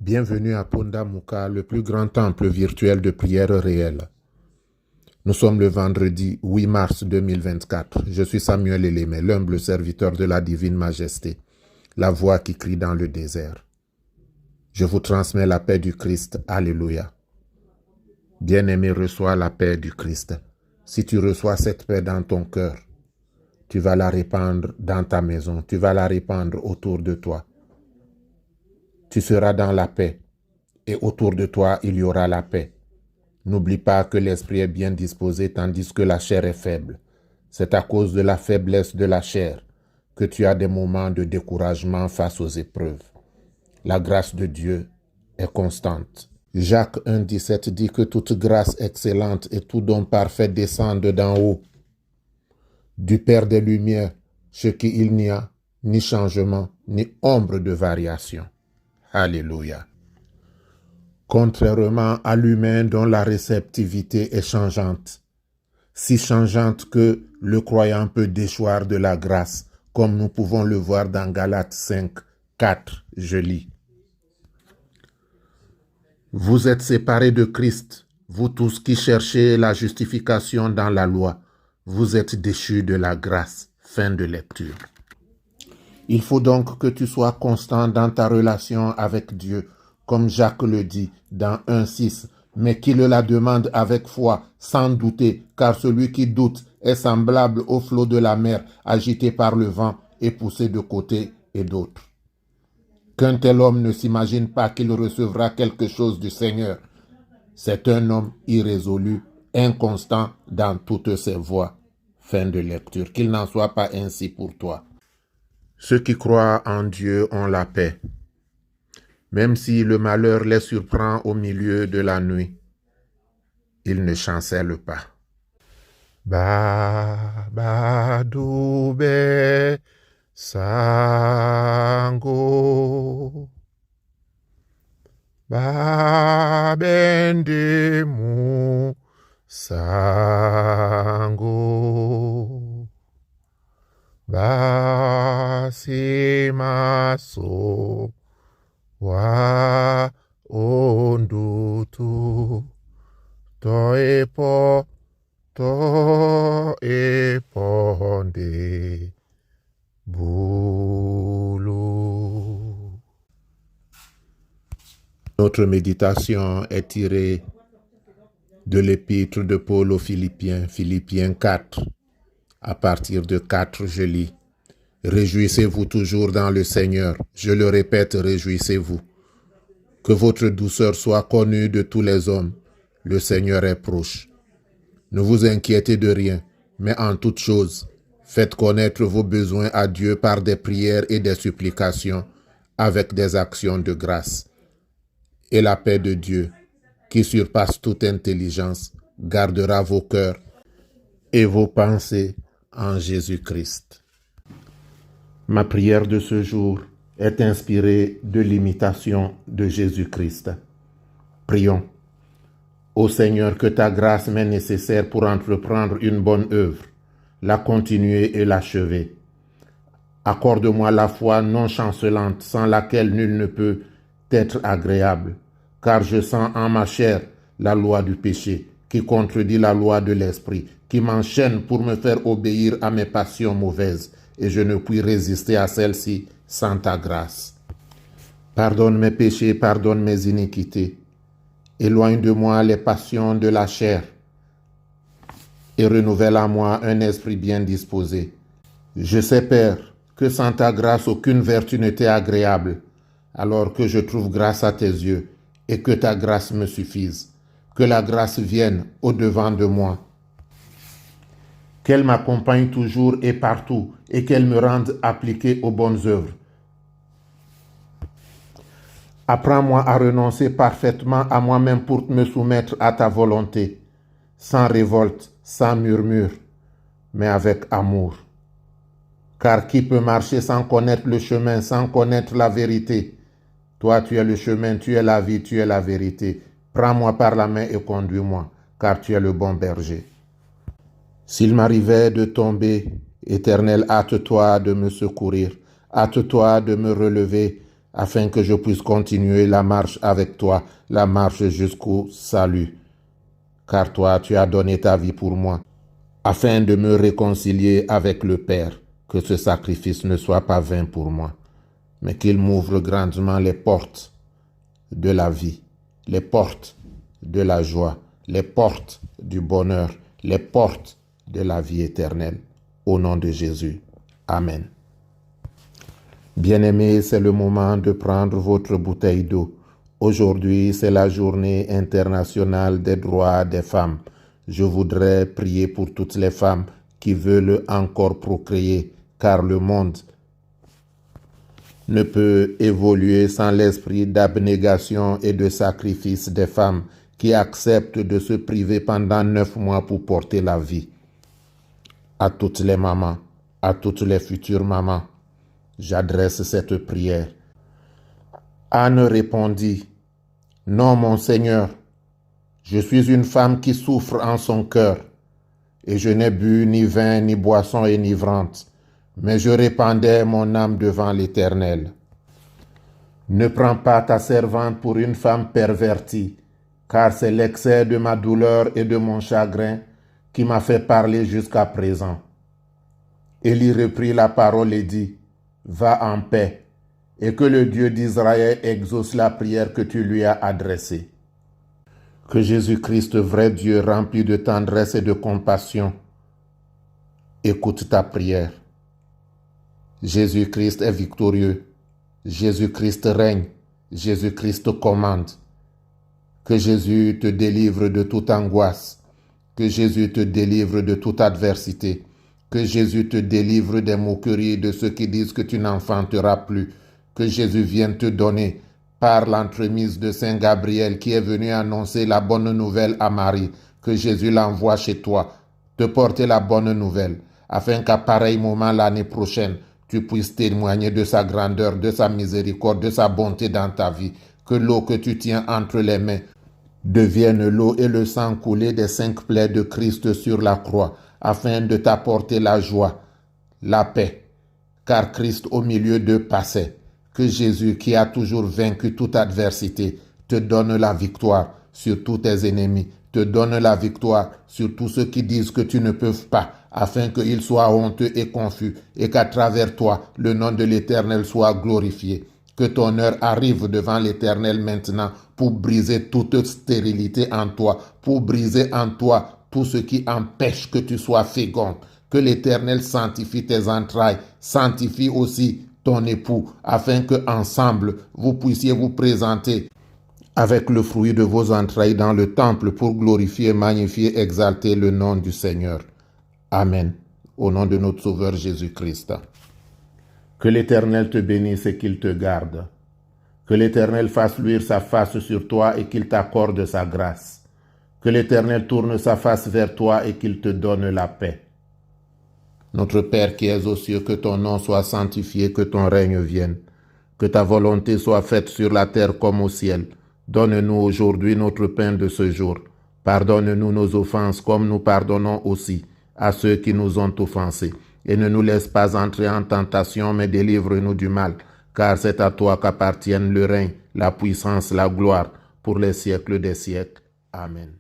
Bienvenue à Pondamuka, le plus grand temple virtuel de prière réelle. Nous sommes le vendredi 8 mars 2024. Je suis Samuel Elémé, l'humble serviteur de la divine majesté, la voix qui crie dans le désert. Je vous transmets la paix du Christ. Alléluia. Bien-aimé, reçois la paix du Christ. Si tu reçois cette paix dans ton cœur, tu vas la répandre dans ta maison, tu vas la répandre autour de toi. Tu seras dans la paix et autour de toi, il y aura la paix. N'oublie pas que l'esprit est bien disposé tandis que la chair est faible. C'est à cause de la faiblesse de la chair que tu as des moments de découragement face aux épreuves. La grâce de Dieu est constante. Jacques 1,17 dit que toute grâce excellente et tout don parfait descendent d'en haut, du Père des Lumières, chez qui il n'y a ni changement, ni ombre de variation. Alléluia. Contrairement à l'humain dont la réceptivité est changeante, si changeante que le croyant peut déchoir de la grâce, comme nous pouvons le voir dans Galates 5, 4, je lis. Vous êtes séparés de Christ, vous tous qui cherchez la justification dans la loi, vous êtes déchus de la grâce. Fin de lecture. Il faut donc que tu sois constant dans ta relation avec Dieu, comme Jacques le dit dans 1,6, mais qu'il la demande avec foi, sans douter, car celui qui doute est semblable au flot de la mer, agité par le vent et poussé de côté et d'autre. Qu'un tel homme ne s'imagine pas qu'il recevra quelque chose du Seigneur. C'est un homme irrésolu, inconstant dans toutes ses voies. Fin de lecture. Qu'il n'en soit pas ainsi pour toi. Ceux qui croient en Dieu ont la paix. Même si le malheur les surprend au milieu de la nuit, ils ne chancellent pas. Baba doube sango babende mu sango basimaso wa ondutu to eponde boulou. Notre méditation est tirée de l'épître de Paul aux Philippiens, Philippiens 4. À partir de 4, je lis. Réjouissez-vous toujours dans le Seigneur. Je le répète, réjouissez-vous. Que votre douceur soit connue de tous les hommes. Le Seigneur est proche. Ne vous inquiétez de rien, mais en toute chose, faites connaître vos besoins à Dieu par des prières et des supplications, avec des actions de grâce. Et la paix de Dieu, qui surpasse toute intelligence, gardera vos cœurs et vos pensées en Jésus-Christ. Ma prière de ce jour est inspirée de l'imitation de Jésus-Christ. Prions. Ô Seigneur, que ta grâce m'est nécessaire pour entreprendre une bonne œuvre, la continuer et l'achever. Accorde-moi la foi non chancelante sans laquelle nul ne peut être agréable, car je sens en ma chair la loi du péché, qui contredit la loi de l'esprit, qui m'enchaîne pour me faire obéir à mes passions mauvaises, et je ne puis résister à celle-ci sans ta grâce. Pardonne mes péchés, pardonne mes iniquités. Éloigne de moi les passions de la chair et renouvelle en moi un esprit bien disposé. Je sais, Père, que sans ta grâce, aucune vertu n'était agréable, alors que je trouve grâce à tes yeux et que ta grâce me suffise. Que la grâce vienne au-devant de moi. Qu'elle m'accompagne toujours et partout et qu'elle me rende appliqué aux bonnes œuvres. Apprends-moi à renoncer parfaitement à moi-même pour me soumettre à ta volonté, sans révolte, sans murmure, mais avec amour. Car qui peut marcher sans connaître le chemin, sans connaître la vérité? Toi, tu es le chemin, tu es la vie, tu es la vérité. Prends-moi par la main et conduis-moi, car tu es le bon berger. S'il m'arrivait de tomber, Éternel, hâte-toi de me secourir, hâte-toi de me relever, afin que je puisse continuer la marche avec toi, la marche jusqu'au salut. Car toi, tu as donné ta vie pour moi, afin de me réconcilier avec le Père, que ce sacrifice ne soit pas vain pour moi, mais qu'il m'ouvre grandement les portes de la vie, les portes de la joie, les portes du bonheur, les portes de la vie éternelle. Au nom de Jésus. Amen. Bien-aimés, c'est le moment de prendre votre bouteille d'eau. Aujourd'hui, c'est la journée internationale des droits des femmes. Je voudrais prier pour toutes les femmes qui veulent encore procréer, car le monde ne peut évoluer sans l'esprit d'abnégation et de sacrifice des femmes qui acceptent de se priver pendant 9 mois pour porter la vie. À toutes les mamans, à toutes les futures mamans, j'adresse cette prière. Anne répondit, « Non, mon Seigneur, je suis une femme qui souffre en son cœur, et je n'ai bu ni vin, ni boisson enivrante, mais je répandais mon âme devant l'Éternel. Ne prends pas ta servante pour une femme pervertie, car c'est l'excès de ma douleur et de mon chagrin qui m'a fait parler jusqu'à présent. » Élie reprit la parole et dit, « Va en paix, et que le Dieu d'Israël exauce la prière que tu lui as adressée. » Que Jésus-Christ, vrai Dieu, rempli de tendresse et de compassion, écoute ta prière. Jésus-Christ est victorieux. Jésus-Christ règne. Jésus-Christ commande. Que Jésus te délivre de toute angoisse. Que Jésus te délivre de toute adversité. Que Jésus te délivre des moqueries de ceux qui disent que tu n'enfanteras plus. Que Jésus vienne te donner, par l'entremise de Saint Gabriel qui est venu annoncer la bonne nouvelle à Marie, que Jésus l'envoie chez toi, te porter la bonne nouvelle, afin qu'à pareil moment l'année prochaine, tu puisses témoigner de sa grandeur, de sa miséricorde, de sa bonté dans ta vie. Que l'eau que tu tiens entre les mains devienne l'eau et le sang coulé des 5 plaies de Christ sur la croix, afin de t'apporter la joie, la paix, car Christ au milieu d'eux passait. Que Jésus, qui a toujours vaincu toute adversité, te donne la victoire sur tous tes ennemis, te donne la victoire sur tous ceux qui disent que tu ne peux pas, afin qu'ils soient honteux et confus, et qu'à travers toi, le nom de l'Éternel soit glorifié. Que ton heure arrive devant l'Éternel maintenant pour briser toute stérilité en toi, pour briser en toi tout ce qui empêche que tu sois féconde. Que l'Éternel sanctifie tes entrailles, sanctifie aussi ton époux, afin que ensemble vous puissiez vous présenter avec le fruit de vos entrailles dans le temple pour glorifier, magnifier, exalter le nom du Seigneur. Amen. Au nom de notre Sauveur Jésus-Christ. Que l'Éternel te bénisse et qu'il te garde. Que l'Éternel fasse luire sa face sur toi et qu'il t'accorde sa grâce. Que l'Éternel tourne sa face vers toi et qu'il te donne la paix. Notre Père qui es aux cieux, que ton nom soit sanctifié, que ton règne vienne. Que ta volonté soit faite sur la terre comme au ciel. Donne-nous aujourd'hui notre pain de ce jour. Pardonne-nous nos offenses comme nous pardonnons aussi à ceux qui nous ont offensés. Et ne nous laisse pas entrer en tentation, mais délivre-nous du mal. Car c'est à toi qu'appartiennent le règne, la puissance, la gloire, pour les siècles des siècles. Amen.